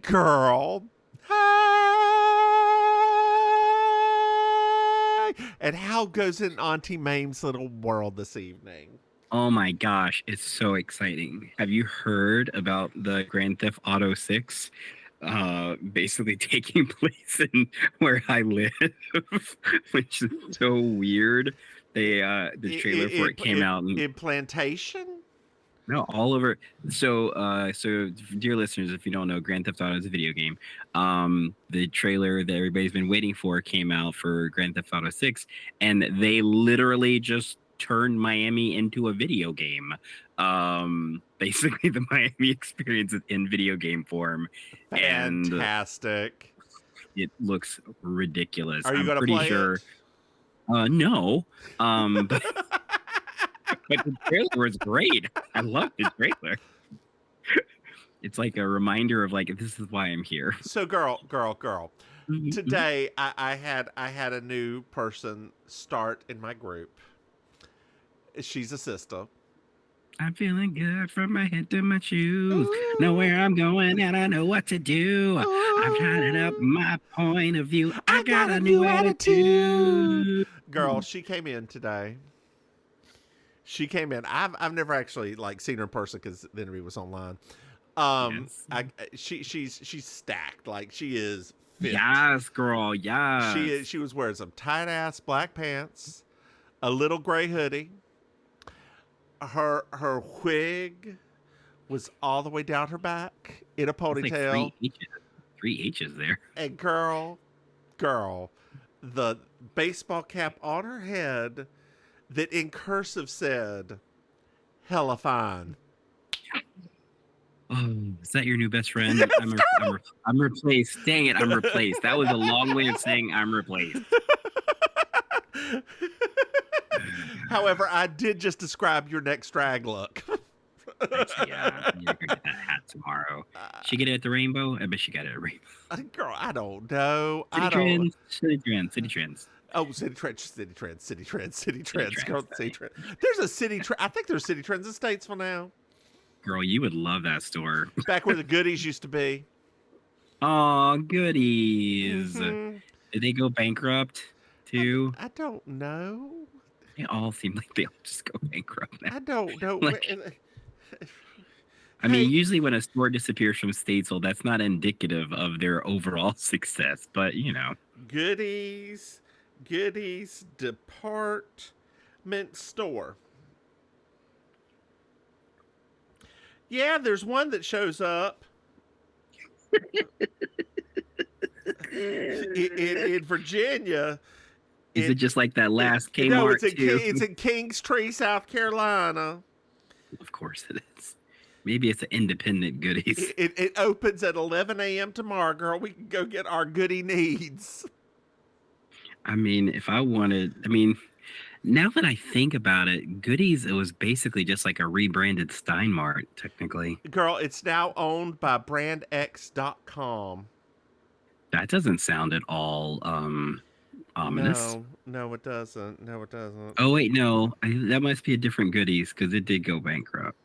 girl. Hi. And how goes it in Auntie Maim's little world this evening? Oh my gosh, it's so exciting. Have you heard about the Grand Theft Auto 6 basically taking place in where I live, which is so weird. The trailer for it came out in Plantation? No, all over. So dear listeners, if you don't know, Grand Theft Auto is a video game. The trailer that everybody's been waiting for came out for Grand Theft Auto 6, and they literally just turned Miami into a video game. Basically the Miami experience in video game form. Fantastic. And it looks ridiculous. Are you gonna pretty play sure it? No. But the trailer was great. I love the trailer. It's like a reminder of like, this is why I'm here. So girl. Mm-hmm. Today I had a new person start in my group. She's a sister. I'm feeling good from my head to my shoes. Ooh. Know where I'm going and I know what to do. Ooh. I'm trying up my point of view. I got a new attitude. Girl, she came in today. She came in. I've never actually like seen her in person because the interview was online. Yes. She's stacked. Like she is fit. Yes, girl. Yes. She was wearing some tight ass black pants, a little gray hoodie. Her wig was all the way down her back in a ponytail. Like three H's there. And girl, the baseball cap on her head that in cursive said, "Hella fine." Oh, is that your new best friend? Yes, I'm replaced. Dang it, I'm replaced. That was a long way of saying I'm replaced. However, I did just describe your next drag look. Yeah, you're gonna get that hat tomorrow. She get it at the Rainbow? I bet she got it at Rainbow. Girl, I don't know. City trends. Oh, city trends. Girl, city trends. There's a city trend. I think there's city trends in Statesville now. Girl, you would love that store. Back where the goodies used to be. Oh, goodies. Mm-hmm. Did they go bankrupt too? I don't know. They all seem like they all just go bankrupt now. I don't know. Like, I mean, usually when a store disappears from Statesville, that's not indicative of their overall success, but you know. Goodies department store. Yeah, there's one that shows up in Virginia. Is it just like that last Kmart? No, it's in Kingstree, South Carolina. Of course it is. Maybe it's an independent goodies. It opens at 11 a.m. tomorrow, girl. We can go get our goodie needs. I mean, now that I think about it, Goodies, it was basically just like a rebranded Stein Mart, technically. Girl, it's now owned by brandx.com. That doesn't sound at all ominous. No, it doesn't. Oh, wait, no. That must be a different Goodies because it did go bankrupt.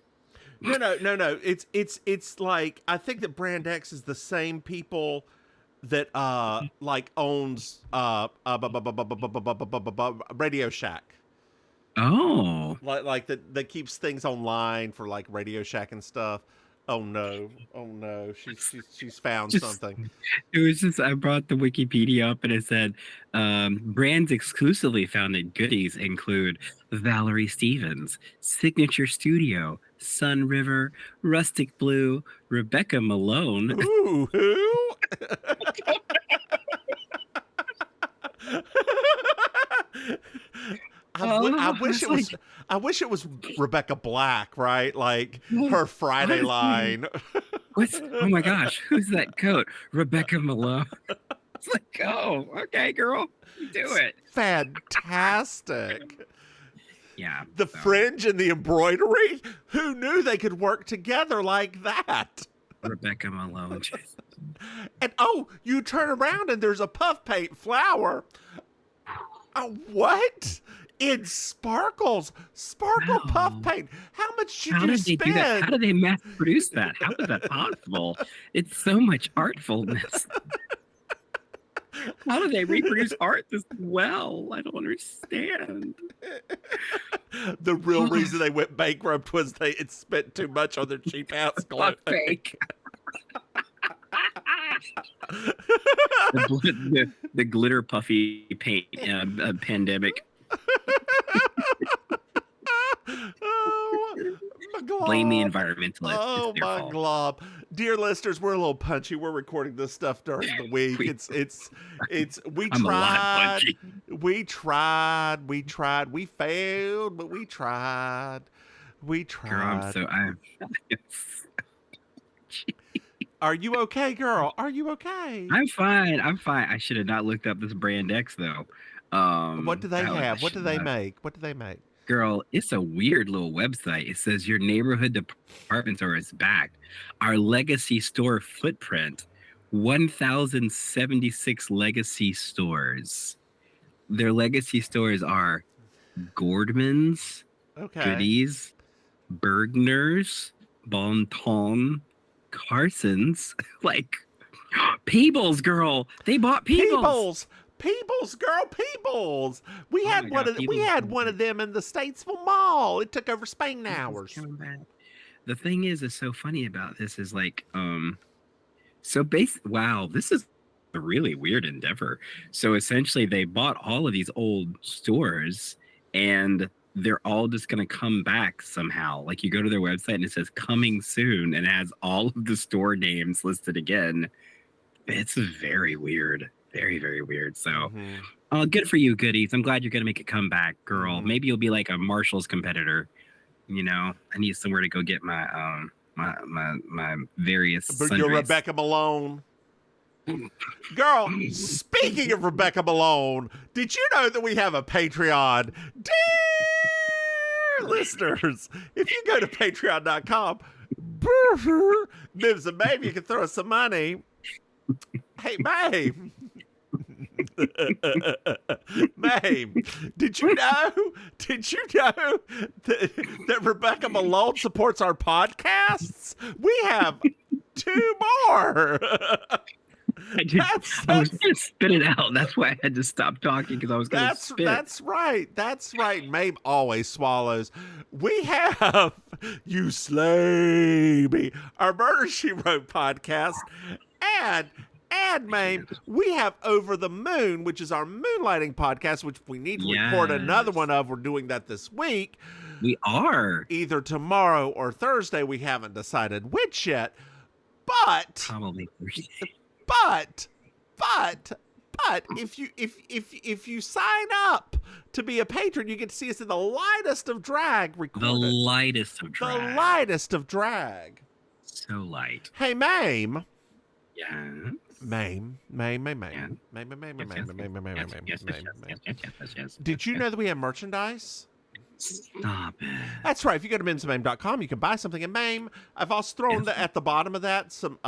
No. It's like, I think that Brand X is the same people that like owns Radio Shack. Oh. Like that keeps things online for like Radio Shack and stuff. Oh no. She's found something. It was just, I brought the Wikipedia up and it said brands exclusively found at Goodies include Valerie Stevens, Signature Studio, Sun River, Rustic Blue, Rebecca Malone. Ooh, who? I wish it was Rebecca Black, right? Like her Friday line. Oh my gosh, who's that coat? Rebecca Malone. It's like, oh, okay, girl, do it. Fantastic. Yeah. The fringe and the embroidery. Who knew they could work together like that? Rebecca Malone. And you turn around and there's a puff paint flower. What? in sparkle puff Wow. paint. How much did How you did they do that? How spend? did they mass produce that? How is that possible? It's so much artfulness. How do they reproduce art this well? I don't understand. The real reason they went bankrupt was they had spent too much on their cheap ass Fuck clothing. fake. The glitter puffy paint pandemic. Oh my glob. Blame the environmentalists. Oh it's their my fault. glob. Dear listeners, we're a little punchy. We're recording this stuff during the week. We I'm a lot tried. punchy. We tried. We failed, but we tried. Girl, I'm Are you okay, girl? Are you okay? I'm fine. I should have not looked up this brand X though. What do they have? What do they make? Girl, it's a weird little website. It says your neighborhood department store is back. Our legacy store footprint, 1,076 legacy stores. Their legacy stores are Gordman's, Okay. Goodies, Bergner's, Bon Ton, Carson's, like Peebles, girl. They bought Peebles. Peebles, girl, Peebles. We had my God, one of them in the Statesville Mall. It took over Spain hours. The thing is so funny about this is like, wow, this is a really weird endeavor. So essentially they bought all of these old stores and they're all just going to come back somehow. Like you go to their website and it says coming soon and it has all of the store names listed again. It's very weird. Very, very weird. So good for you, Goodies. I'm glad you're going to make a comeback, girl. Maybe you'll be like a Marshall's competitor. You know, I need somewhere to go get my my various But you're Rebecca Malone. Girl, speaking of Rebecca Malone, did you know that we have a Patreon? Dear listeners, if you go to patreon.com, Mims and Maim, you can throw us some money. Hey, Maim. Maim, did you know that Rebecca Malone supports our podcasts? We have 2 more. I was going to spit it out. That's why I had to stop talking because I was going to spit. That's right. Maim always swallows. We have You Slay Me, our Murder, She Wrote podcast, and Maim, we have Over the Moon, which is our moonlighting podcast, which we need to record another one of. We're doing that this week. We are. Either tomorrow or Thursday. We haven't decided which yet. But probably Thursday. But if you sign up to be a patron, you get to see us in the lightest of drag recorded. The lightest of drag. So light. Hey, Maim. Yeah. Maim. Did you know that we have merchandise? Stop it. That's right. If you go to MimsMaim.com, you can buy something. And Maim, I've also thrown at the bottom of that some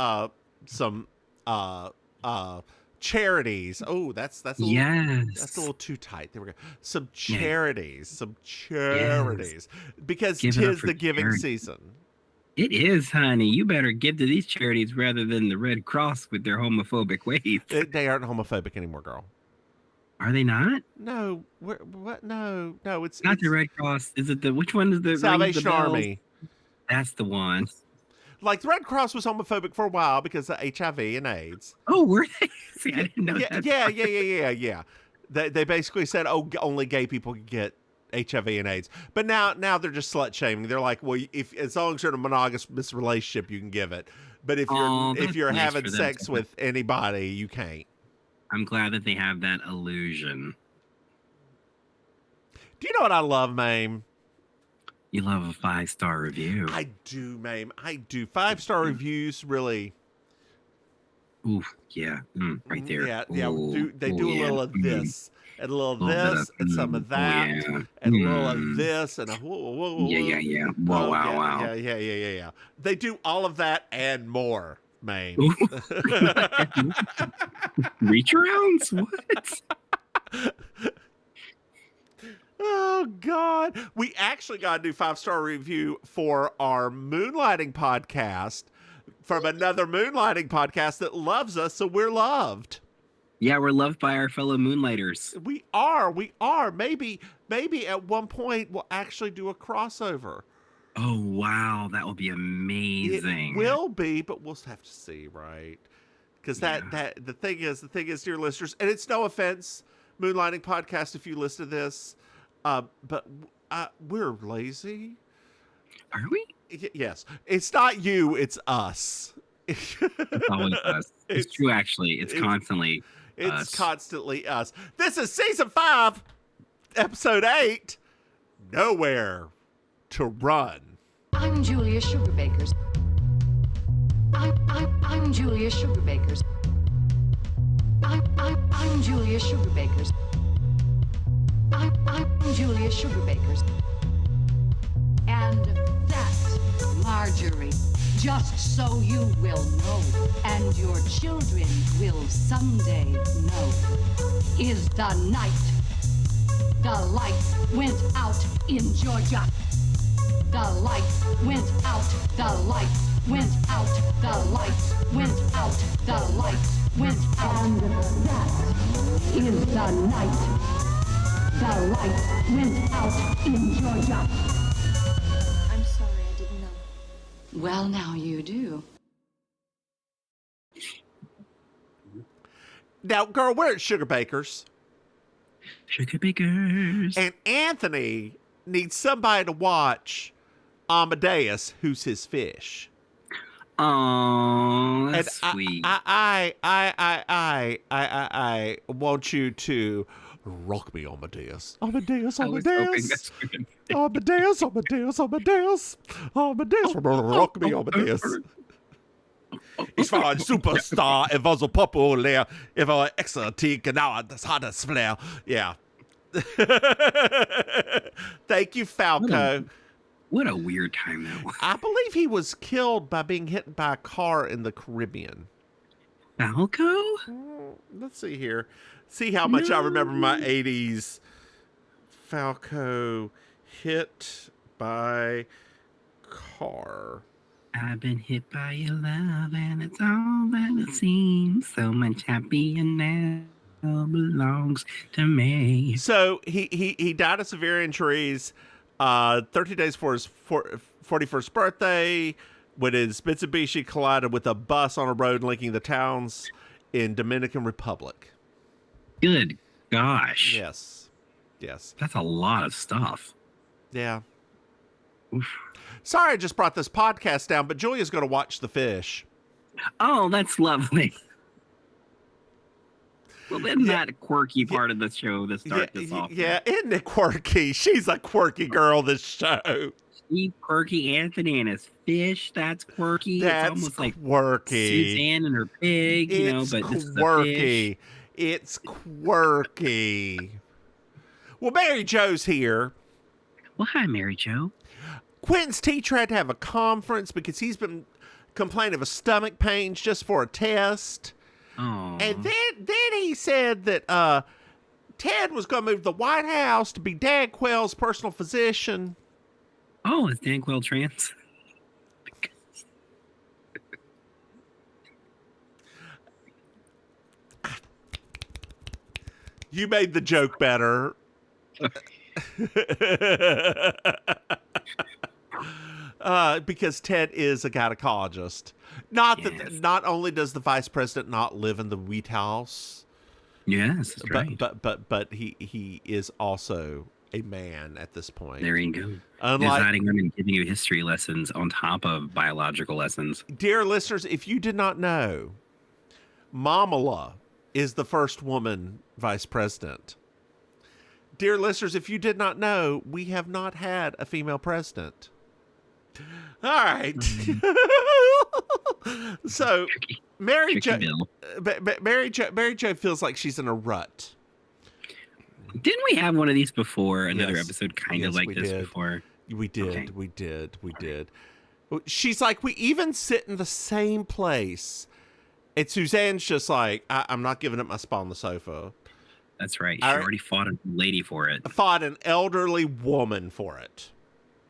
charities. Oh, that's a little too tight. There we go. Some charities. Because tis the giving season. It is, honey. You better give to these charities rather than the Red Cross with their homophobic ways. They aren't homophobic anymore, girl. Are they not? No. What? No. It's not the Red Cross. Is it which one is the Salvation Army? That's the one. Like the Red Cross was homophobic for a while because of HIV and AIDS. Oh, were they? See, I didn't know that. Yeah. They basically said, only gay people can get HIV and AIDS. But now they're just slut shaming. They're like, well, as long as you're in a monogamous relationship, you can give it. But if you're nice having sex with anybody, you can't. I'm glad that they have that illusion. Do you know what I love, Maim? You love a 5-star review. I do, Maim. I do. 5-star reviews really. Ooh, yeah, right there. Yeah. They do a little of this. And a little of this, and some of that, and a little of this, and a whoa. Yeah. Wow. Yeah. They do all of that and more, Maim. Reach arounds? What? Oh, God. We actually got a new 5-star review for our moonlighting podcast from another moonlighting podcast that loves us, so we're loved. Yeah, we're loved by our fellow moonlighters. We are. Maybe at one point we'll actually do a crossover. Oh, wow. That will be amazing. It will be, but we'll have to see, right? Because the thing is, dear listeners, and it's no offense, moonlighting podcast, if you listen to this, but we're lazy. Are we? Yes. It's not you, it's us. It's always us. It's true, actually. It's constantly us. Constantly us. This is season 5, episode 8, Nowhere to Run. I'm Julia Sugarbakers. I'm Julia Sugarbakers. I'm Julia Sugarbakers. I'm Julia Sugarbakers. And that's Marjorie. Just so you will know, and your children will someday know, is the night the lights went out in Georgia. The lights went out, the lights went out, the lights went out, the lights went out. And that is the night the lights went out in Georgia. I'm sorry, I didn't know. Well, now you do. Now, girl, we're at Sugarbakers. Sugarbakers. And Anthony needs somebody to watch Amadeus, who's his fish. Oh, that's and sweet. I want you to rock me, Amadeus. Amadeus, Amadeus. Amadeus, Amadeus, Amadeus. Amadeus, rock me, Amadeus. Ich war ein Superstar, war so populär, war extra genau, das hat das Flair. Yeah. Thank you, Falco. What a weird time that was. I believe he was killed by being hit by a car in the Caribbean. Falco? Let's see here. See how much I remember my 80s. Falco hit by car. I've been hit by your love, and it's all that it seems. So much happier now belongs to me. So he died of severe injuries 13 days before his 41st birthday when his Mitsubishi collided with a bus on a road linking the towns in Dominican Republic. Good gosh. Yes. That's a lot of stuff. Yeah. Oof. Sorry I just brought this podcast down, but Julia's going to watch The Fish. Oh, that's lovely. Well, isn't that a quirky part of the show to start this off? Yeah, isn't it quirky? She's a quirky girl, this show. Steve Quirky Anthony and his fish, that's quirky. That's it's almost like quirky. Suzanne and her pig, It's but this is quirky. a fish. It's quirky. Well, Mary Jo's here. Well, hi, Mary Jo. Quentin's teacher had to have a conference because he's been complaining of a stomach pains just for a test. Oh. And then he said that Ted was going to move to the White House to be Dan Quayle's personal physician. Oh, is Dan Quayle trans? You made the joke better. Because Ted is a gynecologist. Not only does the vice president not live in the White House. Yes, that's right. But he is also a man at this point. There you go. Unlike deciding women giving you history lessons on top of biological lessons. Dear listeners, if you did not know, Mamala is the first woman vice president. Dear listeners, if you did not know, we have not had a female president. All right. So Mary Jo feels like she's in a rut. Didn't we have one of these before? Another Yes. episode kind of Yes, like we this did. before? We did. Okay. We did. She's like, we even sit in the same place. And Suzanne's just like, I'm not giving up my spot on the sofa. That's right. She already fought a lady for it. Fought an elderly woman for it.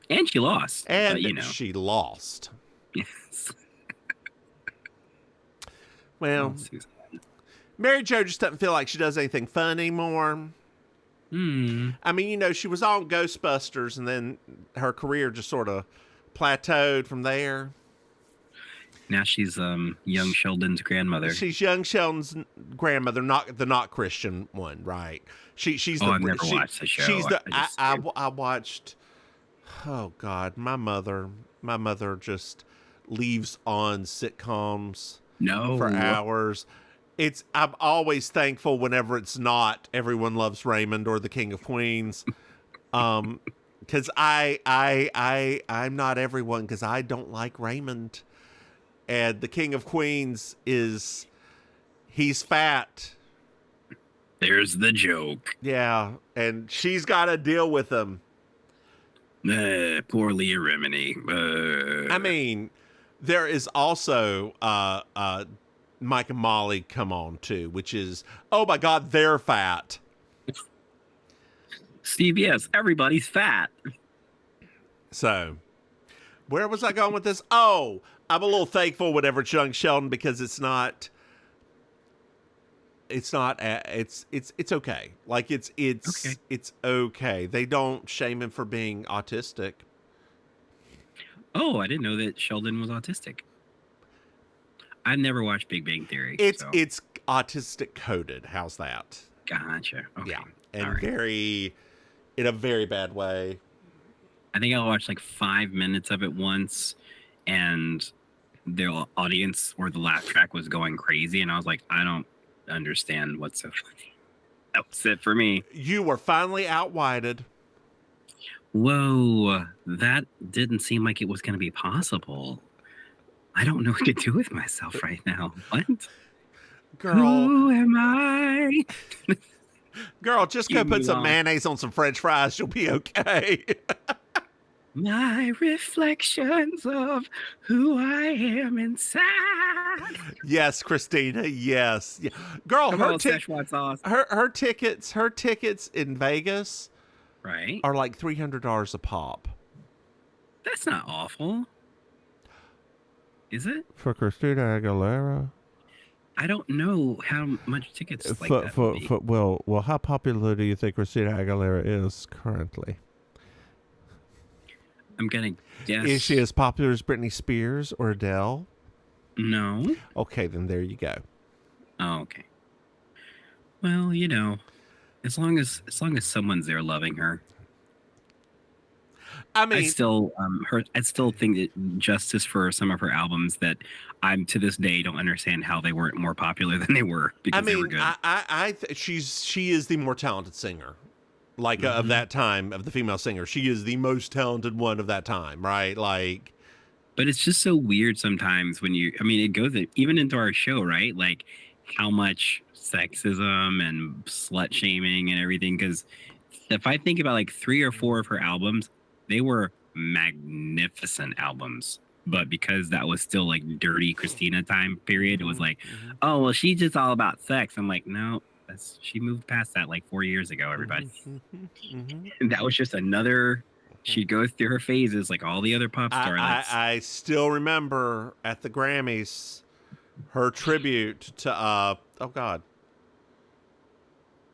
And she lost. And but, she lost. Yes. Well, Mary Jo just doesn't feel like she does anything fun anymore. I mean, she was on Ghostbusters, and then her career just sort of plateaued from there. Now she's young Sheldon's grandmother. She's young Sheldon's grandmother, not the not Christian one, right? She's I've never watched the show. She's the I watched. Oh God, my mother just leaves on sitcoms for hours. I'm always thankful whenever it's not Everyone Loves Raymond or The King of Queens. Because I'm not everyone, because I don't like Raymond. And the King of Queens he's fat. There's the joke. Yeah, and she's got to deal with him. Poor Leah Remini. I mean, there is also Mike and Molly come on too, which is, oh my God, they're fat. CBS, everybody's fat. So, where was I going with this? Oh, I'm a little thankful whenever it's young Sheldon, because it's okay. Like it's okay. They don't shame him for being autistic. Oh, I didn't know that Sheldon was autistic. I've never watched Big Bang Theory. It's autistic coded. How's that? Gotcha. Okay. Yeah, and in a very bad way. I think I watched like 5 minutes of it once, and the audience or the laugh track was going crazy, and I was like, I don't understand what's so funny. That was it for me. You were finally outwitted. Whoa, that didn't seem like it was going to be possible. I don't know what to do with myself right now. What? Girl. Who am I? Girl, just go put some mayonnaise on some French fries. You'll be okay. My reflections of who I am inside. Yes, Christina. Yes. Yeah. Girl, her tickets in Vegas are like $300 a pop. That's not awful. Is it? For Christina Aguilera? I don't know how much tickets like that would be. Well, how popular do you think Christina Aguilera is currently? I'm gonna guess. Is she as popular as Britney Spears or Adele? No. Okay, then there you go. Oh, okay. Well, as long as someone's there loving her. I mean, I still think that justice for some of her albums that I'm to this day don't understand how they weren't more popular than they were, because they were good. She is the more talented singer, of that time, of the female singer. She is the most talented one of that time, right? Like, but it's just so weird sometimes when it goes even into our show, right? Like how much sexism and slut shaming and everything. Because if I think about like 3 or 4 of her albums, they were magnificent albums, but because that was still like dirty Christina time period, it was like, oh, well, she's just all about sex. I'm like, no, she moved past that like 4 years ago, everybody. And that was just another, she'd go through her phases like all the other pop stars. I still remember at the Grammys, her tribute to, oh God.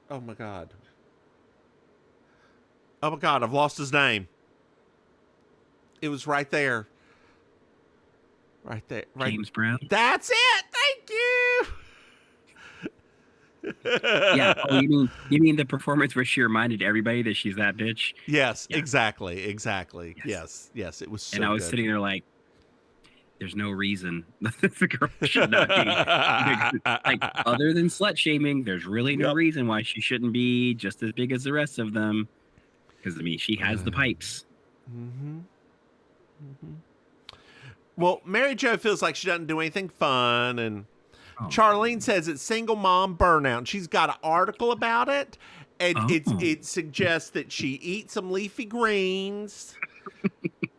Oh my God. Oh my God, I've lost his name. It was right there. Right there. Right. James Brown. That's it. Thank you. Yeah. Oh, you mean the performance where she reminded everybody that she's that bitch? Yes, yeah. Exactly. Yes. It was so And I was sitting there like, there's no reason that the girl should not be. Like, other than slut shaming, there's really no reason why she shouldn't be just as big as the rest of them. Because, she has the pipes. Well, Mary Jo feels like she doesn't do anything fun, and Charlene says it's single mom burnout. She's got an article about it, and it suggests that she eats some leafy greens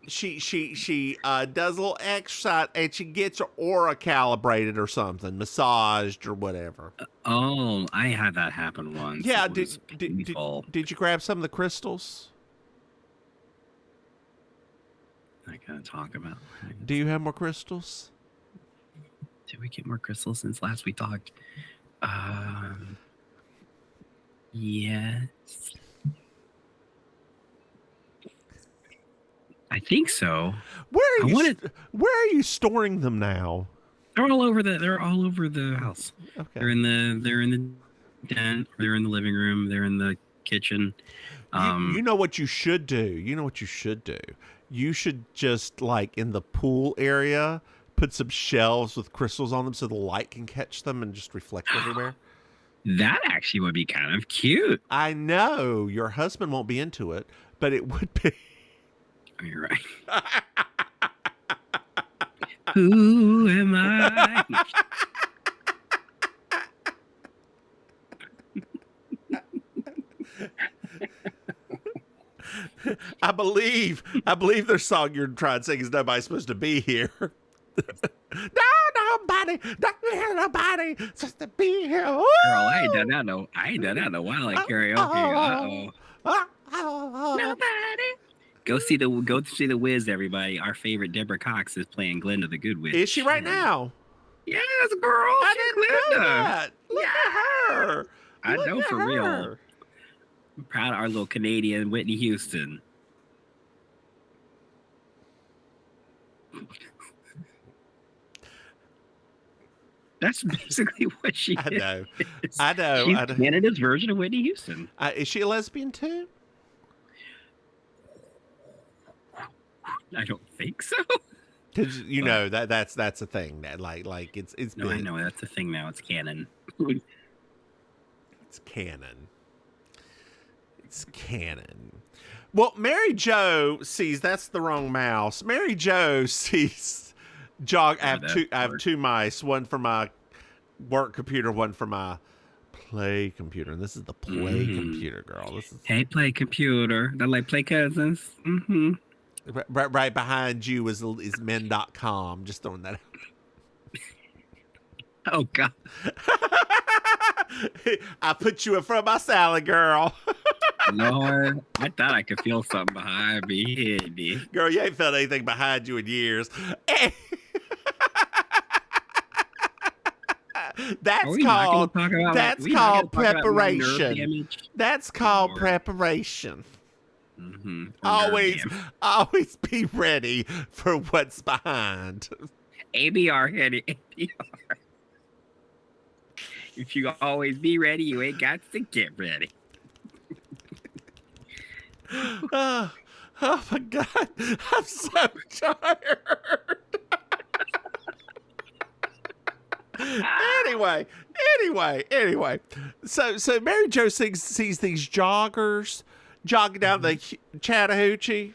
she does a little exercise and she gets her aura calibrated or something, massaged or whatever. Oh, I had that happen once. Yeah, It was painful. did you grab some of the crystals? I gotta talk about. Do you have more crystals? Did we get more crystals since last we talked? Yes. I think so. Where are you storing them now? They're all over the house. Okay. They're in the den, they're in the living room, they're in the kitchen. You know what you should do? You should just, like, in the pool area, put some shelves with crystals on them so the light can catch them and just reflect everywhere. That actually would be kind of cute. I know your husband won't be into it, but it would be. Oh, you're right. Who am I? I believe their song you're trying to sing is "Nobody's Supposed to Be Here." Nobody supposed to be here. Ooh! Girl, I ain't done that in a while at karaoke. Nobody. Go see the Wiz, everybody. Our favorite Deborah Cox is playing Glenda the Good Witch. Is she right now? Yes, girl. I She's didn't know Glenda. that. Look at her. I Look know at for her. real. I'm proud of our little Canadian Whitney Houston. That's basically what she I know. is. I know. She's Canada's version of Whitney Houston. Is she a lesbian too? I don't think so. Because you know that's a thing that like it's No, been, I know that's a thing now. It's canon. It's canon. It's canon. Well, Mary Jo sees that's the wrong mouse. Mary Jo sees jog. I have two mice. One for my work computer. One for my play computer. And this is the play computer, girl. This is Hey, play computer. They're like play cousins. Mm-hmm. right behind you is men.com. Just throwing that out. Oh God. I put you in front of my salad, girl. Lord, I thought I could feel something behind me. Girl, you ain't felt anything behind you in years. That's called preparation. That's called preparation. Mm-hmm. Always be ready for what's behind. ABR, Henry. ABR. If you always be ready, you ain't got to get ready. Oh my God, I'm so tired. Anyway. So Mary Jo sees these joggers jogging down the Chattahoochee.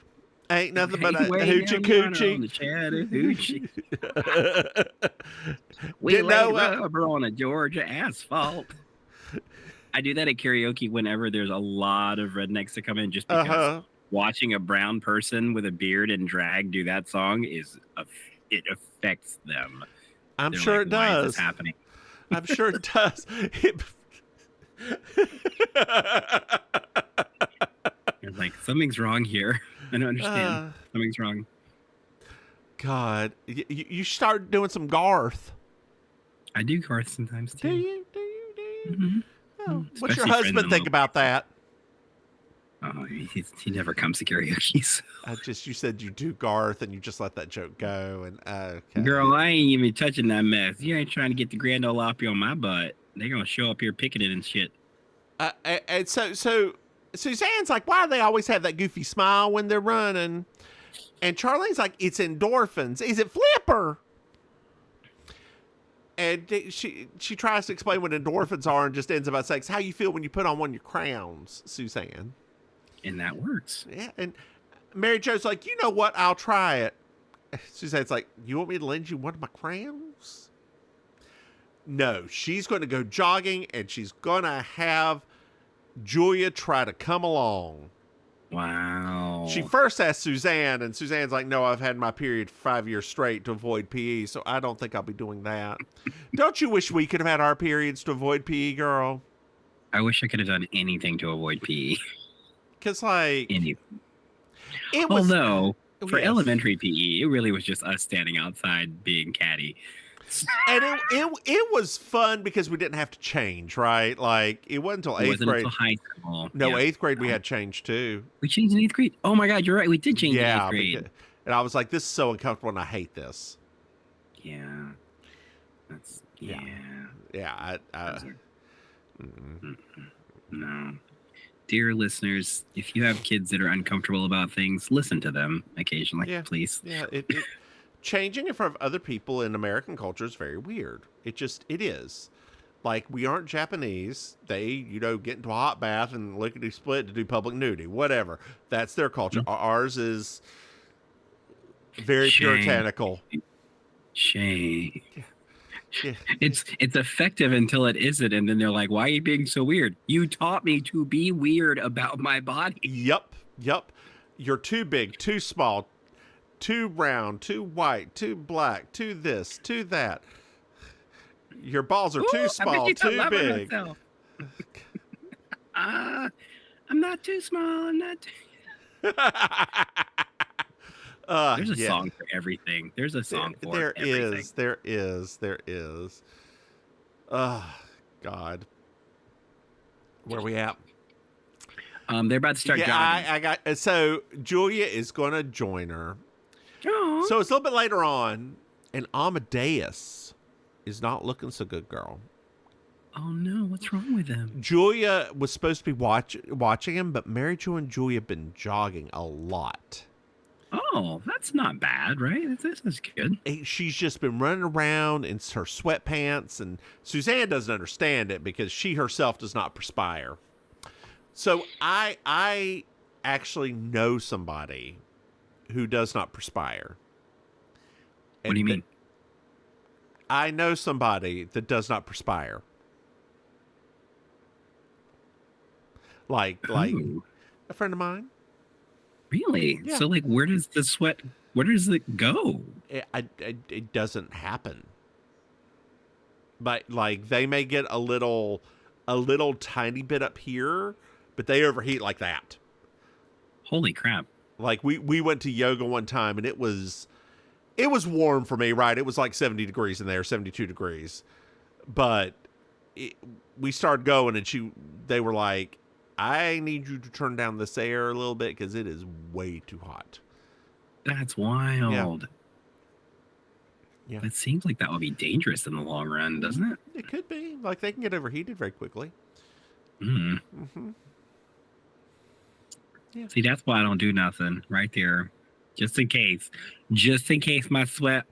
Ain't nothing but a hoochie coochie. We lay rubber on a Georgia asphalt. I do that at karaoke whenever there's a lot of rednecks that come in, just because watching a brown person with a beard and drag do that song it affects them. I'm They're sure like, it why does. is this happening? I'm sure it does. You're like, something's wrong here. I don't understand. Something's wrong. God, you start doing some Garth. I do Garth sometimes too. Do you? Mm-hmm. Oh, what's your husband think about that? Oh, he never comes to karaoke. So. You said you do Garth and you just let that joke go. And okay. Girl, I ain't even touching that mess. You ain't trying to get the Grand Ole Opry on my butt. They're gonna show up here picking it and shit. And so Suzanne's like, why do they always have that goofy smile when they're running? And Charlene's like, it's endorphins. Is it Flipper? And she tries to explain what endorphins are and just ends up by saying, how you feel when you put on one of your crowns, Suzanne. And that works. Yeah. And Mary Jo's like, you know what? I'll try it. Suzanne's like, you want me to lend you one of my crowns? No, she's going to go jogging and she's going to have Julia try to come along. Wow. She first asked Suzanne, and Suzanne's like, no, I've had my period for 5 years straight to avoid PE, so I don't think I'll be doing that. Don't you wish we could have had our periods to avoid PE, girl? I wish I could have done anything to avoid PE. Because, like... It was, although, for elementary PE, it really was just us standing outside being catty. And it was fun because we didn't have to change, right? Like, it wasn't until 8th grade. Until high school. No, 8th grade we had change, too. We changed in 8th grade? Oh, my God, you're right. We did change in 8th grade. Because, and I was like, this is so uncomfortable, and I hate this. Yeah. That's... Yeah. Yeah, No. Dear listeners, if you have kids that are uncomfortable about things, listen to them occasionally, please. Yeah, changing in front of other people in American culture is very weird. It is. Like, we aren't Japanese. They, get into a hot bath and lickety split to do public nudity, whatever. That's their culture. Mm-hmm. Ours is very puritanical. Shame. Yeah. It's effective until it isn't, and then they're like, why are you being so weird? You taught me to be weird about my body. Yep. You're too big, too small, too round, too white, too black, too this, too that. Your balls are too small, too big. I'm not too small, I'm not too... There's a song for everything. There's a song for everything. There is. Oh, God. Where are we at? They're about to start jogging. So Julia is going to join her. Aww. So it's a little bit later on, and Amadeus is not looking so good, girl. Oh, no. What's wrong with him? Julia was supposed to be watching him, but Mary Jo and Julia have been jogging a lot. Oh, that's not bad, right? This is good. She's just been running around in her sweatpants, and Suzanne doesn't understand it because she herself does not perspire. So I actually know somebody who does not perspire. What do you mean? I know somebody that does not perspire. Like a friend of mine. Really? Yeah. So, like, where does it go? It doesn't happen. But, like, they may get a little tiny bit up here, but they overheat like that. Holy crap. Like, we went to yoga one time, and it was warm for me, right? It was like 70 degrees in there, 72 degrees. But we started going, and they were like, I need you to turn down this air a little bit because it is way too hot. That's wild. Yeah. It seems like that would be dangerous in the long run, doesn't it? It could be. Like, they can get overheated very quickly. Mm-hmm. Yeah. See, that's why I don't do nothing right there. Just in case my sweat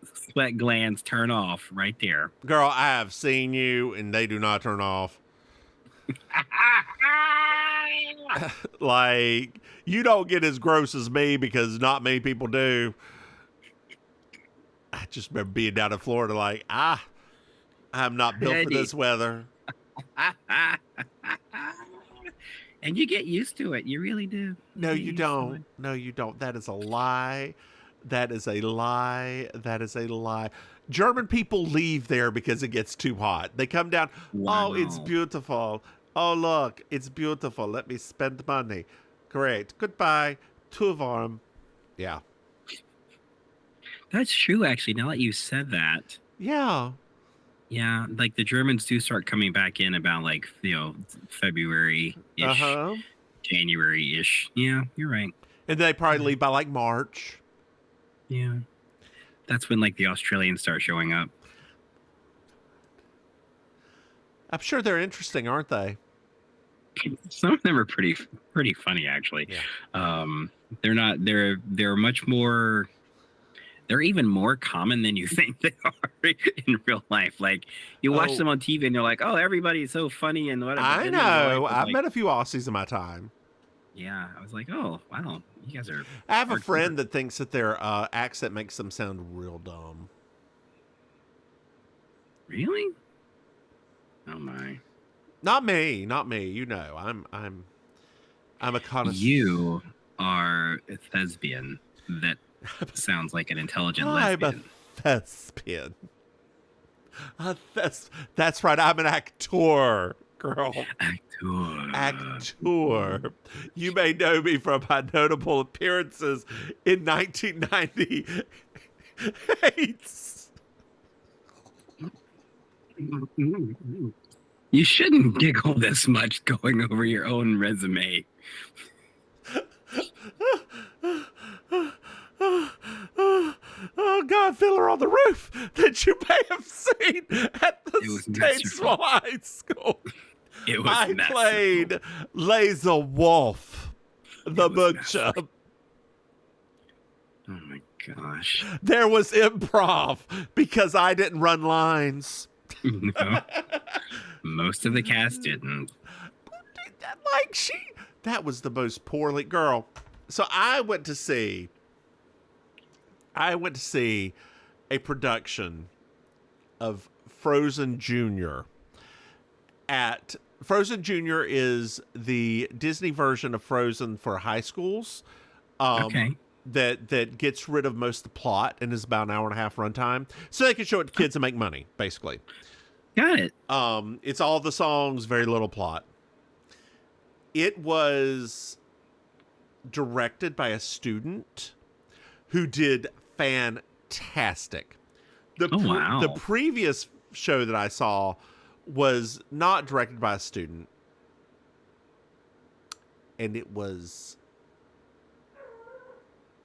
glands turn off right there. Girl, I have seen you, and they do not turn off. Like, you don't get as gross as me because not many people do. I just remember being down in Florida like, I'm not built for this weather. And you get used to it. You really do. No, you don't. No, you don't. That is a lie. That is a lie. That is a lie. German people leave there because it gets too hot. They come down. Wow. Oh, it's beautiful. Oh, look, it's beautiful. Let me spend money. Great. Goodbye. Too warm. Yeah. That's true, actually. Now that you said that. Yeah. Yeah, like the Germans do start coming back in about like, February-ish, January-ish. Yeah, you're right. And they probably leave by like March. Yeah. That's when like the Australians start showing up. I'm sure they're interesting, aren't they? Some of them are pretty funny, actually. Yeah. They're much more. They're even more common than you think they are in real life. Like, you watch them on TV and you're like, oh, everybody's so funny and whatever. I know. I've met a few Aussies in my time. Yeah. I was like, oh, wow. You guys are. I have a friend that thinks that their accent makes them sound real dumb. Really? Oh, my. Not me. You know, I'm a connoisseur. are a thespian that sounds like an intelligent I'm lesbian. a thespian. That's right. I'm an actor, girl. Actor. You may know me from my notable appearances in 1998. You shouldn't giggle this much going over your own resume. Oh God, Fiddler on the Roof that you may have seen at the Statesville High School. It was I played Laser Wolf, the butcher. Oh my gosh. There was improv because I didn't run lines. No. Most of the cast didn't. That was the most poorly girl. So I went to see a production of Frozen Junior. Frozen Junior is the Disney version of Frozen for high schools. Okay. That gets rid of most of the plot and is about an hour and a half runtime, so they can show it to kids and make money, basically. Got it. It's all the songs, very little plot. It was directed by a student who did fantastic. Wow. The previous show that I saw was not directed by a student, and it was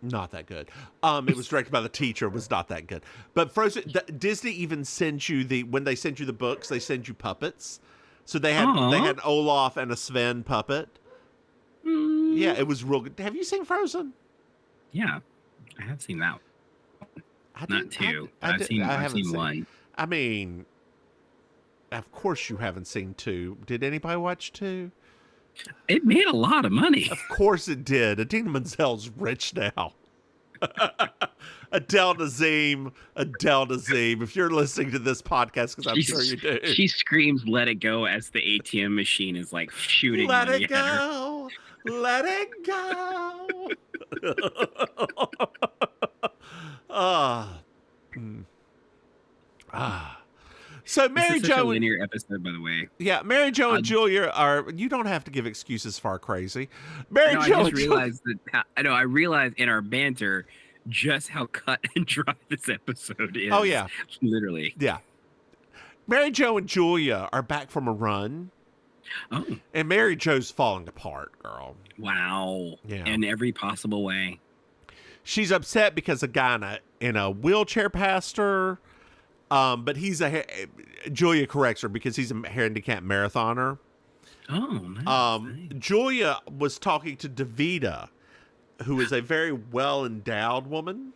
not that good. It was directed by the teacher. It was not that good. But Frozen, Disney even sends you when they send you the books, they send you puppets. So they had an Olaf and a Sven puppet. Yeah, it was real good. Have you seen Frozen? Yeah, I have seen that. Not two. I've seen one. I mean, of course you haven't seen two. Did anybody watch two? It made a lot of money. Of course it did. Adina Menzel's rich now. Adele Dazeem. If you're listening to this podcast, because I'm sure you do. She screams, "Let it go," as the ATM machine is like shooting. Let money it go. Let it go. So Mary this is such Jo a linear episode, by the way. Yeah, Mary Jo and Julia are. You don't have to give excuses far crazy. Mary Jo. I just realized that. I realized in our banter just how cut and dry this episode is. Oh yeah, literally. Yeah. Mary Jo and Julia are back from a run. Oh. And Mary Jo's falling apart, girl. Wow. Yeah. In every possible way. She's upset because a guy in a wheelchair passed her. But Julia corrects her because he's a handicapped marathoner. Oh, nice. Julia was talking to Davida, who is a very well-endowed woman.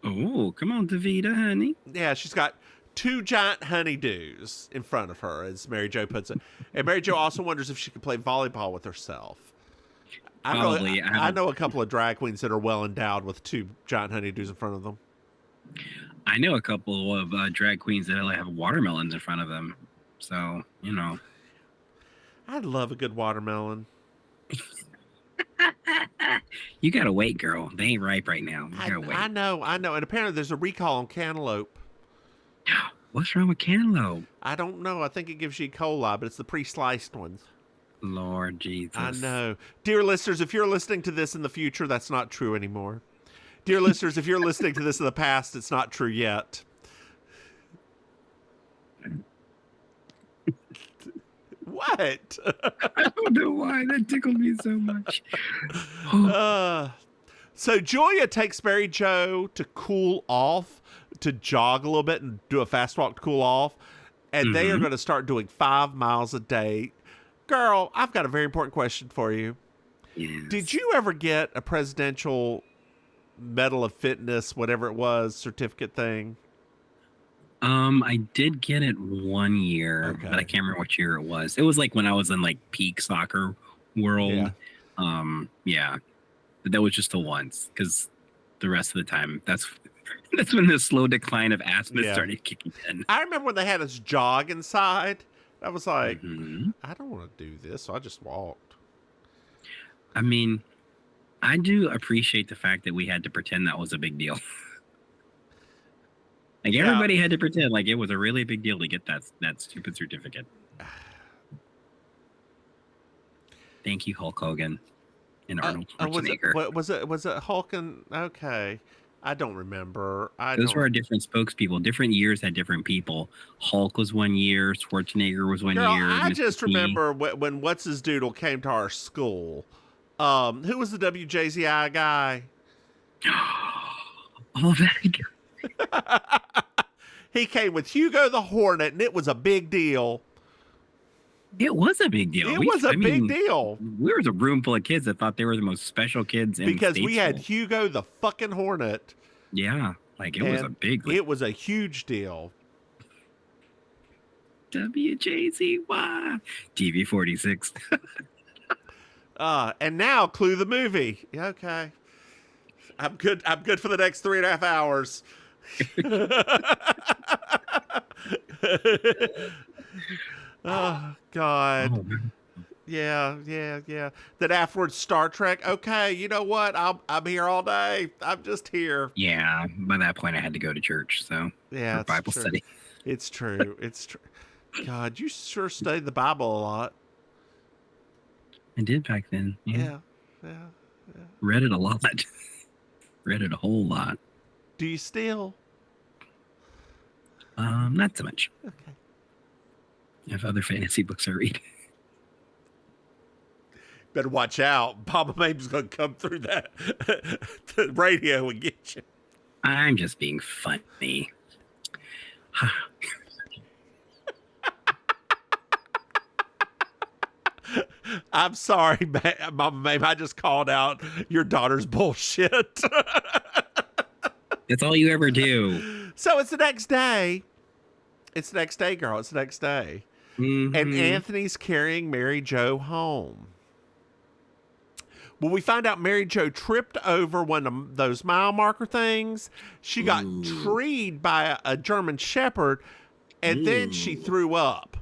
Oh, come on, Davida, honey. Yeah, she's got 2 giant honeydews in front of her, as Mary Jo puts it. And Mary Jo also wonders if she could play volleyball with herself. I know a couple of drag queens that are well-endowed with 2 giant honeydews in front of them. I know a couple of drag queens that have watermelons in front of them. So, you know. I love a good watermelon. You gotta wait, girl. They ain't ripe right now. You gotta wait. I know. And apparently there's a recall on cantaloupe. What's wrong with cantaloupe? I don't know. I think it gives you E. coli, but it's the pre-sliced ones. Lord Jesus. I know. Dear listeners, if you're listening to this in the future, that's not true anymore. Dear listeners, if you're listening to this in the past, it's not true yet. What? I don't know why. That tickled me so much. So Julia takes Mary Jo to cool off, to jog a little bit and do a fast walk to cool off. And they are going to start doing 5 miles a day. Girl, I've got a very important question for you. Yes. Did you ever get a presidential Medal of Fitness, whatever it was, certificate thing? I did get it one year, but I can't remember what year it was. It was like when I was in like peak soccer world. Yeah. But that was just the once, because the rest of the time, that's when the slow decline of asthma started kicking in. I remember when they had us jog inside. I was like, I don't want to do this, so I just walked. I mean, I do appreciate the fact that we had to pretend that was a big deal. Like everybody had to pretend like it was a really big deal to get that stupid certificate. Thank you, Hulk Hogan and Arnold Schwarzenegger. Was it Hulk and okay? I don't remember. Those were our different spokespeople. Different years had different people. Hulk was one year. Schwarzenegger was one year. I just remember when What's His Doodle came to our school. Who was the WJZI guy? Oh, that guy. He came with Hugo the Hornet, and it was a big deal. It was a big deal. It was a big deal. We were a room full of kids that thought they were the most special kids in because we had Hugo the fucking Hornet. Yeah, like it was a big. It was a huge deal. WJZY TV 46. And now Clue the movie. Yeah, okay. I'm good for the next 3.5 hours. Oh God. Oh, yeah. Then afterwards, Star Trek. Okay, you know what? I'm here all day. I'm just here. Yeah. By that point, I had to go to church. So yeah, Bible study. It's true. It's true. God, you sure studied the Bible a lot. I did back then. Yeah. Read it a lot. Read it a whole lot. Do you still? Not so much. Okay. I have other fantasy books I read. Better watch out. Mama Maim's gonna come through that the radio and get you. I'm just being funny. I'm sorry, Mama Maim. I just called out your daughter's bullshit. That's all you ever do. So it's the next day. It's the next day, girl. It's the next day. Mm-hmm. And Anthony's carrying Mary Jo home. Well, we find out Mary Jo tripped over one of those mile marker things. She got treed by a German Shepherd, and then she threw up.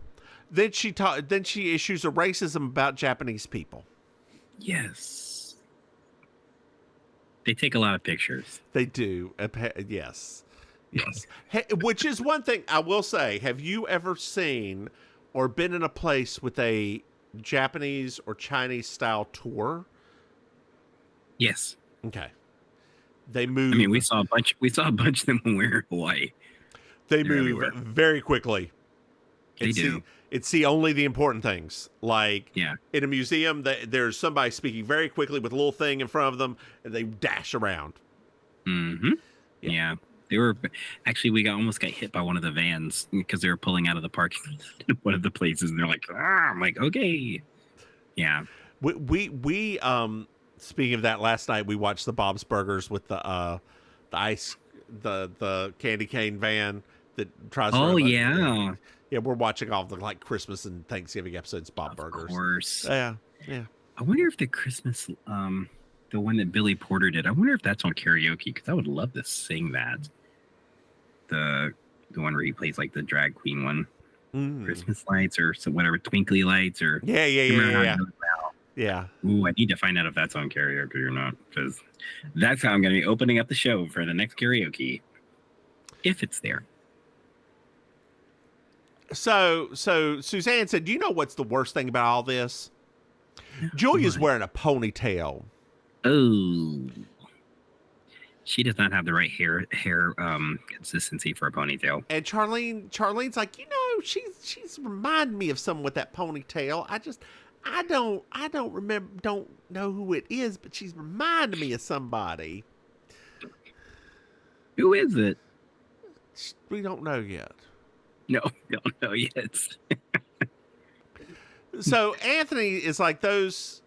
Then she issues a racism about Japanese people. Yes. They take a lot of pictures. They do. Yes. Hey, which is one thing I will say. Have you ever seen or been in a place with a Japanese or Chinese style tour? Yes. Okay. They move. I mean, we saw a bunch of them when we were in Hawaii. They move very quickly. They do. See only the important things. Like in a museum, there's somebody speaking very quickly with a little thing in front of them, and they dash around. Mm-hmm. Yeah. They were actually, we almost got hit by one of the vans because they were pulling out of the parking lot in one of the places, and they're like, I'm like, okay. Yeah. We speaking of that, last night we watched the Bob's Burgers with the candy cane van that tries to. Oh, yeah. Yeah, we're watching all the like Christmas and Thanksgiving episodes of Bob Burgers. Of course. Yeah. I wonder if the Christmas, the one that Billy Porter did, I wonder if that's on karaoke, because I would love to sing that. The one where he plays like the drag queen one. Christmas lights or whatever, twinkly lights or. Yeah. Ooh, I need to find out if that's on karaoke or not, because that's how I'm going to be opening up the show for the next karaoke. If it's there. So Suzanne said, "Do you know what's the worst thing about all this? Julia's wearing a ponytail." Oh, she does not have the right hair consistency for a ponytail. And Charlene's like, she's reminding me of someone with that ponytail. I don't remember, don't know who it is, but she's reminding me of somebody. Who is it? We don't know yet. No, don't know yet. So Anthony is like, those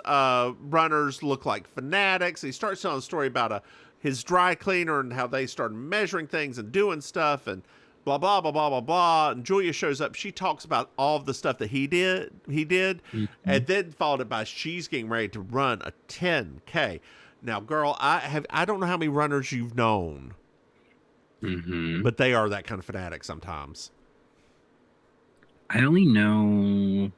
runners look like fanatics. He starts telling a story about his dry cleaner and how they started measuring things and doing stuff and blah, blah, blah, blah, blah, blah. And Julia shows up. She talks about all of the stuff that he did, and then followed it by she's getting ready to run a 10K. Now, girl, I don't know how many runners you've known, but they are that kind of fanatic sometimes. I only know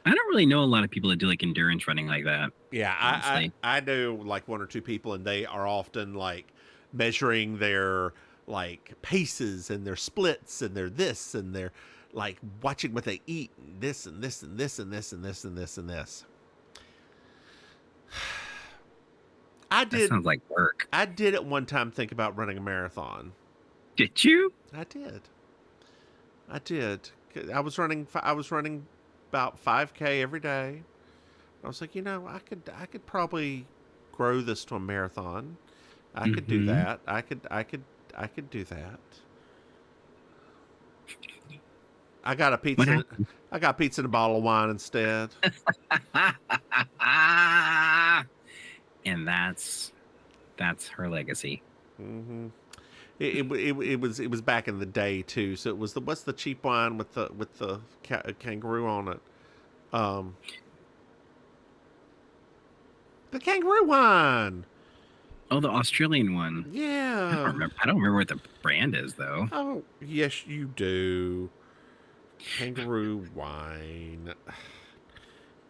I don't really know a lot of people that do like endurance running like that. Yeah, honestly. I know like one or two people, and they are often like measuring their like paces and their splits and their this and their like watching what they eat and this and this and this and this and this and this and this. That sounds like work. I did at one time think about running a marathon. Did you? I did. I was running about 5K every day. I was like, I could probably grow this to a marathon. I could do that. I could do that. I got a pizza. I got pizza and a bottle of wine instead. And that's her legacy. Mm-hmm. It was back in the day too. So it was what's the cheap wine with the kangaroo on it? The kangaroo wine. Oh, the Australian one. Yeah. I don't remember what the brand is though. Oh, yes, you do. Kangaroo wine.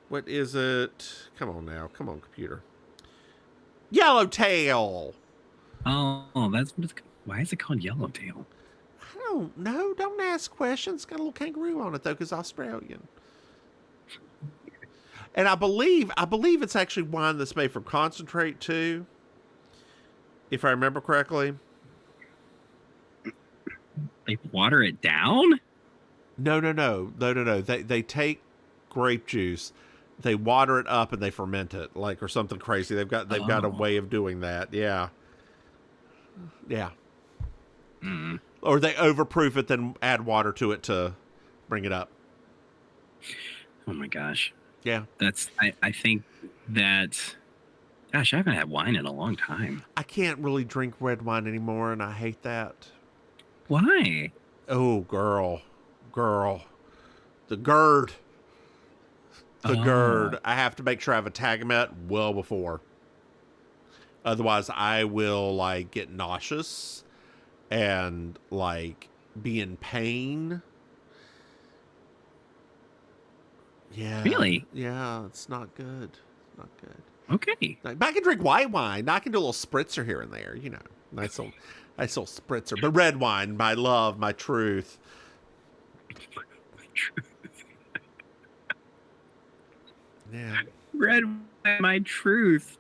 What is it? Come on now. Come on, computer. Yellowtail. Oh, that's what it's. Why is it called Yellowtail? I don't know. Don't ask questions. It's got a little kangaroo on it though, because Australian. And I believe it's actually wine that's made from concentrate too, if I remember correctly. They water it down? No. They take grape juice, they water it up, and they ferment it, or something crazy. They've got a way of doing that. Yeah. Mm. Or they overproof it, then add water to it to bring it up. Oh my gosh. Yeah. I think that. Gosh, I haven't had wine in a long time. I can't really drink red wine anymore, and I hate that. Why? Oh, girl. The GERD. GERD. I have to make sure I have a Tagamet well before. Otherwise, I will, get nauseous and, be in pain. Yeah. Really? Yeah, it's not good. Okay. But I can drink white wine. I can do a little spritzer here and there, Nice little spritzer. But red wine, my love, my truth. Yeah. Red wine, my truth.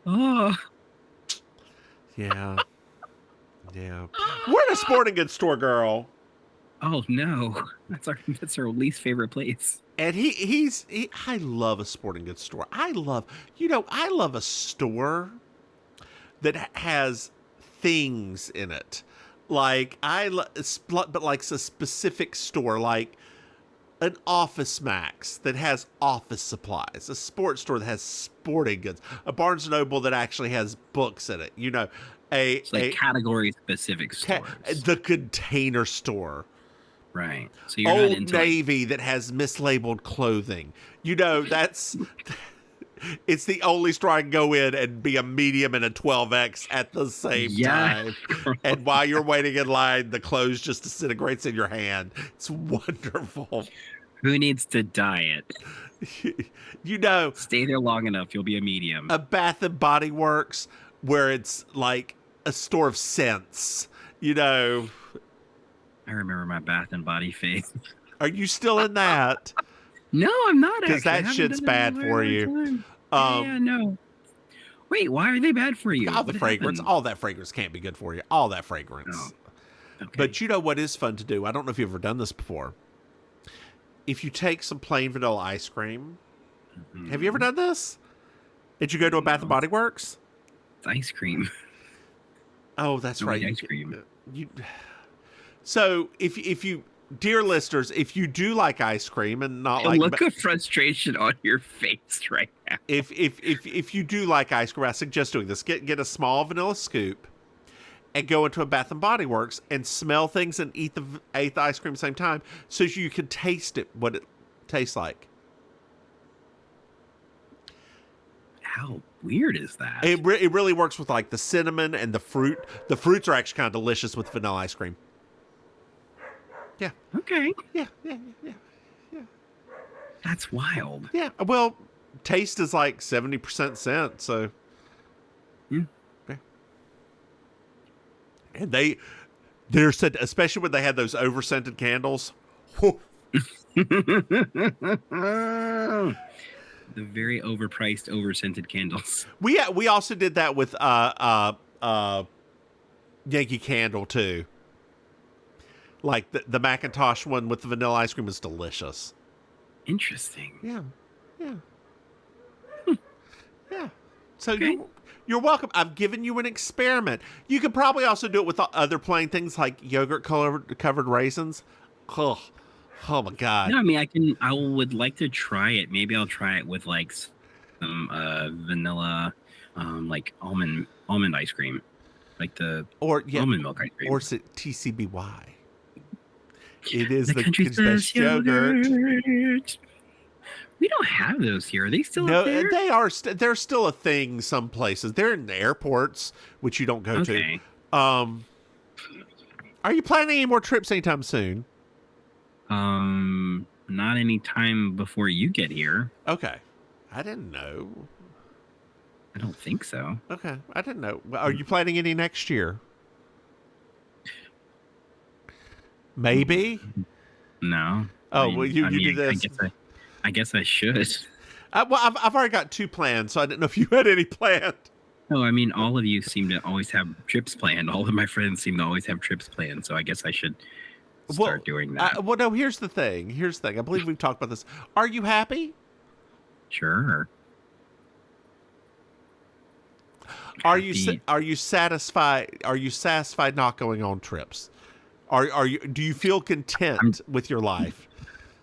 Oh. Yeah. We're in a sporting goods store, girl. Oh no. That's our least favorite place. And I love a sporting goods store. I love a store that has things in it. But a specific store, like an Office Max that has office supplies, a sports store that has sporting goods, a Barnes & Noble that actually has books in it. It's category specific stores. The Container Store. Right. So you're Old not into Navy that has mislabeled clothing. It's the only store I can go in and be a medium and a 12X at the same time. And while you're waiting in line, the clothes just disintegrates in your hand. It's wonderful. Who needs to diet? Stay there long enough, you'll be a medium. A Bath and Body Works where it's like a store of scents. I remember my Bath and Body phase. Are you still in that? No, I'm not. Because that shit's bad for you. No. Wait, why are they bad for you? All the fragrance. All that fragrance can't be good for you. All that fragrance. Oh, okay. But you know what is fun to do? I don't know if you've ever done this before. If you take some plain vanilla ice cream, have you ever done this? Did you go to a Bath and Body Works? It's ice cream. Oh, that's right. Ice cream. So if you, dear listeners, if you do like ice cream and not the look of frustration on your face right now. If you do like ice cream, I suggest doing this. Get a small vanilla scoop and go into a Bath and Body Works and smell things and eat the ice cream at the same time, so you can taste it, what it tastes like. How weird is that? It really works with the cinnamon and the fruit. The fruits are actually kind of delicious with vanilla ice cream. Yeah. Okay. Yeah. That's wild. Yeah. Well, taste is like 70% scent, so. Yeah. And they're said, especially when they had those over scented candles. Whew. The very overpriced, over-scented candles. We also did that with Yankee Candle too. Like the Macintosh one with the vanilla ice cream is delicious. Interesting. Yeah. Yeah. So Okay. you're welcome. I've given you an experiment. You could probably also do it with other plain things like yogurt covered raisins. Oh my god. No, I mean, I would like to try it. Maybe I'll try it with like some vanilla, like almond ice cream, like the almond milk ice cream. Or is it TCBY? It is the country's best yogurt. We don't have those here. Are they still No, up there? they are. They're still a thing. Some places they're in the airports, which you don't go to. Are you planning any more trips anytime soon? Not any time before you get here. Okay, I didn't know. I don't think so. Okay, I didn't know. Are you planning any next year? Maybe. No. Oh, well, you do this. I guess I should. Well, I've already got 2 planned, so I didn't know if you had any planned. No, I mean, all of you seem to always have trips planned. All of my friends seem to always have trips planned, so I guess I should start doing that. Well, no, here's the thing. I believe we've talked about this. Are you happy? Sure. Are you satisfied? Are you satisfied not going on trips? Do you feel content with your life?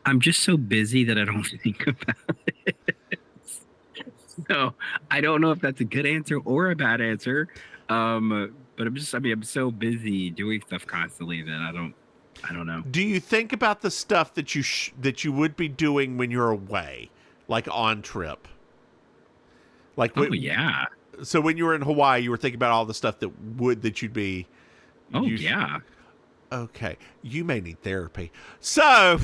I'm just so busy that I don't think about it. So I don't know if that's a good answer or a bad answer. But I'm so busy doing stuff constantly that I don't know. Do you think about the stuff that you would be doing when you're away, like on trip? Like yeah. So when you were in Hawaii, you were thinking about all the stuff that you'd be. Yeah. Okay, you may need therapy. So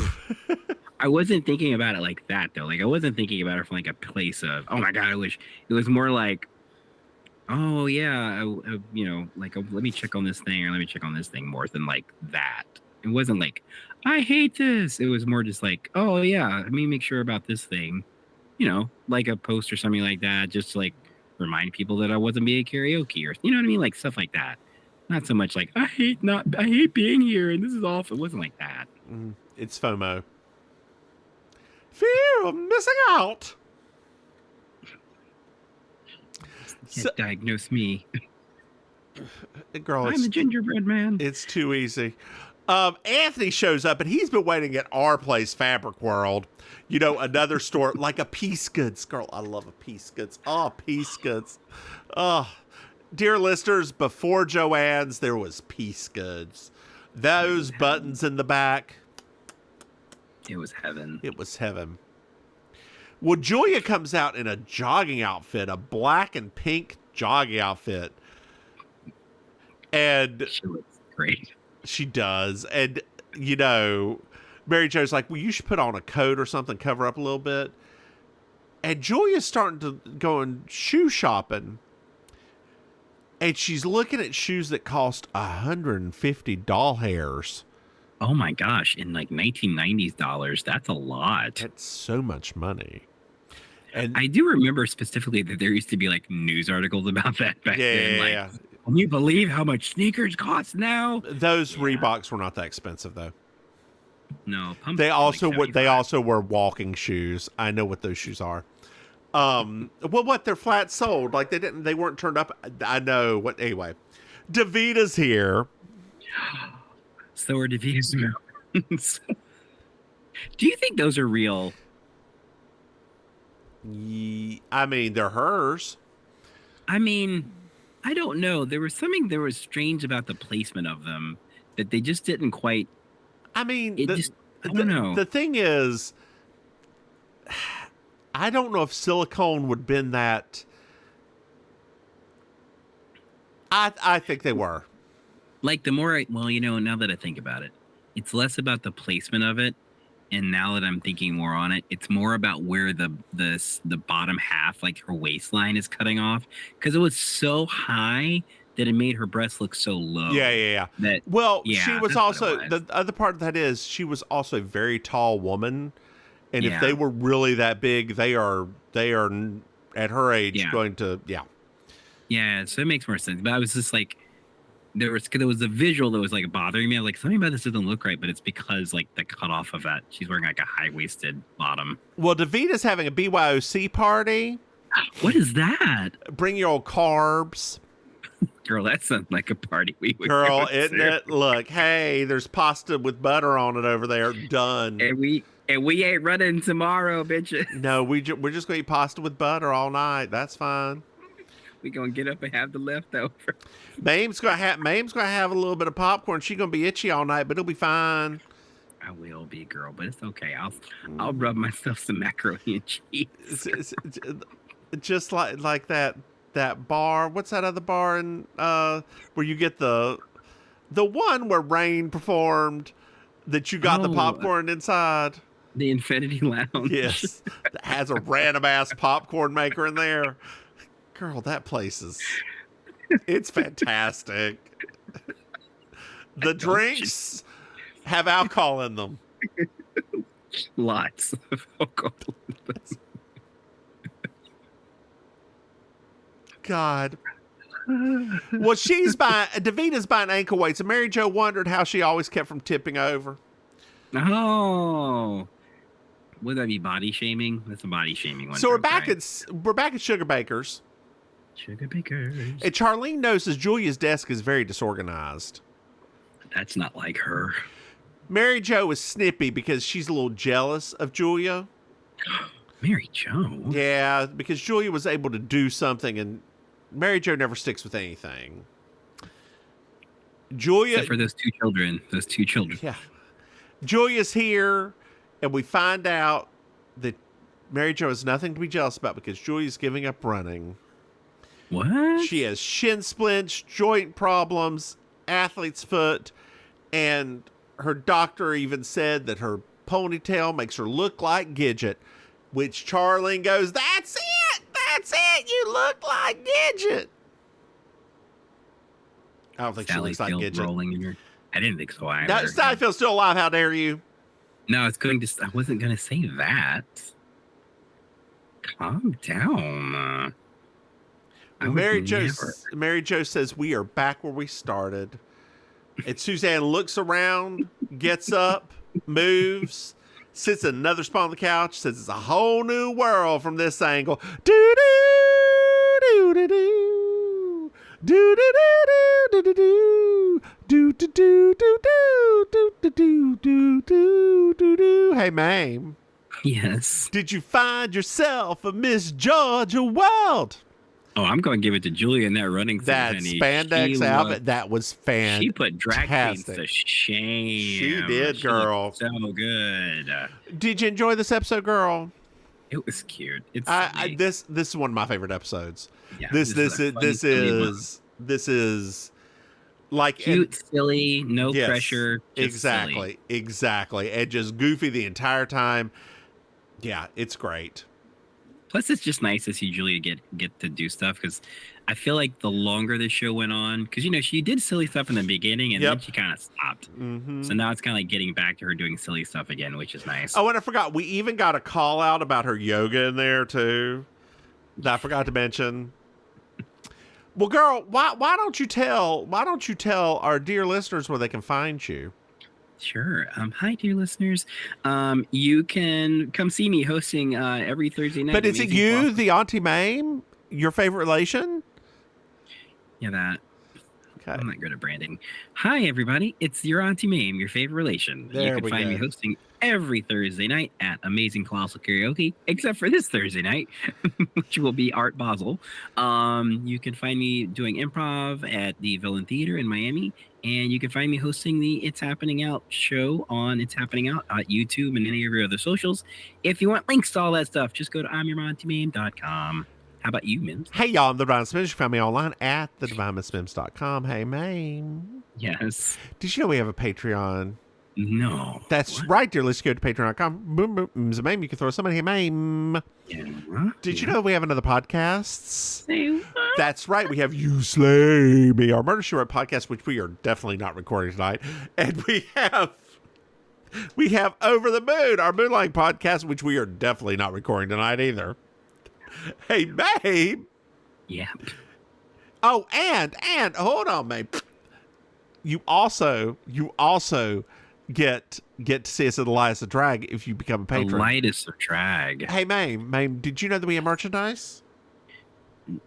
I wasn't thinking about it like that though. Like I wasn't thinking about it from like a place of, oh my god, I wish. It was more like, oh yeah, let me check on this thing or let me check on this thing more than like that. It wasn't like I hate this. It was more just like, oh yeah, let me make sure about this thing. Like a post or something like that, just to like remind people that I wasn't being karaoke or you know what I mean, like stuff like that. Not so much like I hate being here and this is awful. It wasn't like that. It's FOMO. Fear of missing out. Can't diagnose me. Girl, I'm a gingerbread man. It's too easy. Anthony shows up and he's been waiting at our place, Fabric World. Another store like a Piece Goods. Girl, I love a Piece Goods. Oh, Piece Goods. Oh, dear listeners, before Joann's, there was Piece Goods. Those buttons in the back. It was heaven. It was heaven. Well, Julia comes out in a jogging outfit, a black and pink jogging outfit. And she looks great. She does. And, Mary Jo's like, well, you should put on a coat or something, cover up a little bit. And Julia's starting to go and shoe shopping. And she's looking at shoes that cost 150 doll hairs. Oh my gosh, in like 1990s dollars, that's a lot. That's so much money. And I do remember specifically that there used to be like news articles about that back then. Yeah. Can you believe how much sneakers cost now? Those Reeboks were not that expensive though. No, they also were walking shoes. I know what those shoes are. They're flat soled. Like they weren't turned up. I know what. Anyway, Davita's here. So are Davita's mountains. Do you think those are real? I mean, they're hers. I mean, I don't know. There was something that was strange about the placement of them that they just didn't quite. I mean, I don't know. The thing is, I don't know if silicone would bend that. I think they were. Like the more, now that I think about it, it's less about the placement of it and now that I'm thinking more on it, it's more about where the bottom half, like her waistline, is cutting off, because it was so high that it made her breasts look so low. Yeah. That, Well, yeah, she was that's what also it was. the other part of that is she was also a very tall woman, and if Yeah. they were really that big, they are at her age Yeah. going to Yeah, so it makes more sense. But I was just like, there was a visual that was like bothering me. I was like, something about this doesn't look right, but it's because like the cutoff of that. She's wearing like a high waisted bottom. Well, Davita's having a BYOC party. What is that? Bring your old carbs. Girl, that sounds like a party we would Girl, go isn't to. it? Look, hey, there's pasta with butter on it over there. Done. And we ain't running tomorrow, bitches. No, we're just going to eat pasta with butter all night. That's fine. We gonna get up and have the leftover. Maim's gonna have a little bit of popcorn. She's gonna be itchy all night, but it'll be fine. I will be, girl, but it's okay. I'll rub myself some macaroni and cheese. Just like that bar. What's that other bar in where you get the one where Rain performed that you got the popcorn inside? The Infinity Lounge. Yes, that has a random ass popcorn maker in there. Girl, that place it's fantastic. The drinks have alcohol in them. Lots of alcohol. God. Well, Davita's buying ankle weights, and Mary Jo wondered how she always kept from tipping over. Oh. Would that be body shaming? That's a body shaming one. So we're back at Sugar Baker's. Sugar Bakers. And Charlene notices Julia's desk is very disorganized. That's not like her. Mary Jo is snippy because she's a little jealous of Julia. Mary Jo? Yeah, because Julia was able to do something, and Mary Jo never sticks with anything. Julia... Except for those two children. Yeah. Julia's here, and we find out that Mary Jo has nothing to be jealous about because Julia's giving up running. What? She has shin splints, joint problems, athlete's foot, and her doctor even said that her ponytail makes her look like Gidget, which Charlene goes, "That's it! That's it! You look like Gidget!" I don't think Sally she looks like Field Gidget. rolling in her. I didn't think so either. No, Sally Field's still alive. How dare you? No, I wasn't going to say that. Calm down. Mary Jo says we are back where we started. And Suzanne looks around, gets up, moves, sits in another spot on the couch, says it's a whole new world from this angle. Do do do do do do do do do do do do do do do do do do do. Hey, Maim. Yes. Did you find yourself a Miss Georgia World? Oh, I'm going to give it to Julia in that running That Tiffany. spandex outfit, that was fantastic. She put drag queens to shame. She did, girl. Looked so good. Did you enjoy this episode, girl? It was cute. It's this is one of my favorite episodes. Yeah, This is like cute, silly, no yes, pressure. Just exactly, silly. exactly, and just goofy the entire time. Yeah, it's great. Plus, it's just nice to see Julia get to do stuff, because I feel like the longer the show went on, because she did silly stuff in the beginning and then she kind of stopped. Mm-hmm. So now it's kind of like getting back to her doing silly stuff again, which is nice. Oh, and I forgot, we even got a call out about her yoga in there too. That I forgot to mention. Well, girl, why don't you tell our dear listeners where they can find you? Sure. Hi, dear listeners. You can come see me hosting every Thursday night. But is it you, the Auntie Maim, your favorite relation? Yeah, that. Okay. I'm not good at branding. Hi, everybody. It's your Auntie Maim, your favorite relation. There you can find me hosting every Thursday night at Amazing Colossal Karaoke, except for this Thursday night, which will be Art Basel. You can find me doing improv at the Villain Theater in Miami, and you can find me hosting the It's Happening Out show on It's Happening Out at YouTube and any of your other socials. If you want links to all that stuff, just go to I'mYourAuntieMaim.com. How about you, Mims? Hey, y'all, I'm the Divine Mims. You can find me online at thedivinemissmims.com. Hey, Maim. Yes. Did you know we have a Patreon? No. That's right, dear listener. Go to patreon.com. Boom, boom, MrMahaffey. You can throw somebody a Maim. Yeah. Did you know we have another podcast? Say what? That's right. We have You Slay Me, our Murder She Wrote podcast, which we are definitely not recording tonight. And we have Over the Moon, our Moonlight podcast, which we are definitely not recording tonight either. Hey, babe. Yeah. Oh, and hold on, babe. You also get to see us at Elias the Drag if you become a patron. Elias the Drag. Hey, Maim, did you know that we have merchandise?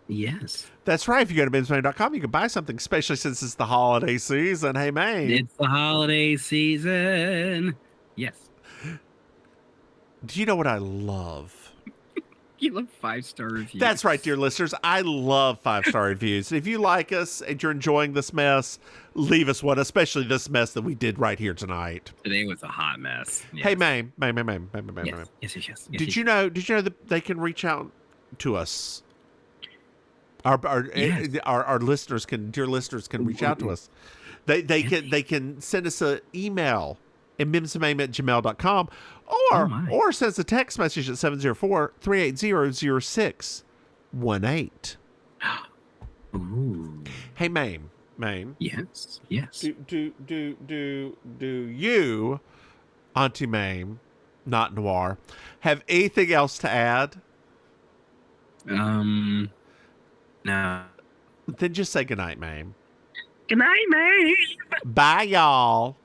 Yes. That's right. If you go to MimsMaim.com, you can buy something, especially since it's the holiday season. Hey, Maim. It's the holiday season. Yes. Do you know what I love? You love 5-star reviews. That's right, dear listeners. I love 5-star reviews. If you like us and you're enjoying this mess, leave us one, especially this mess that we did right here tonight. Today was a hot mess. Yes. Hey, Maim. Yes. Did you know that they can reach out to us? Our listeners dear listeners can reach out to us. They can send us an email at mimsmaim@gmail.com or send us a text message at 704-380-0618. Ooh. Hey, Maim. Yes. Do you, Auntie Maim, not Noir, have anything else to add? No. Then just say goodnight, Maim. Good night, Maim. Bye, y'all.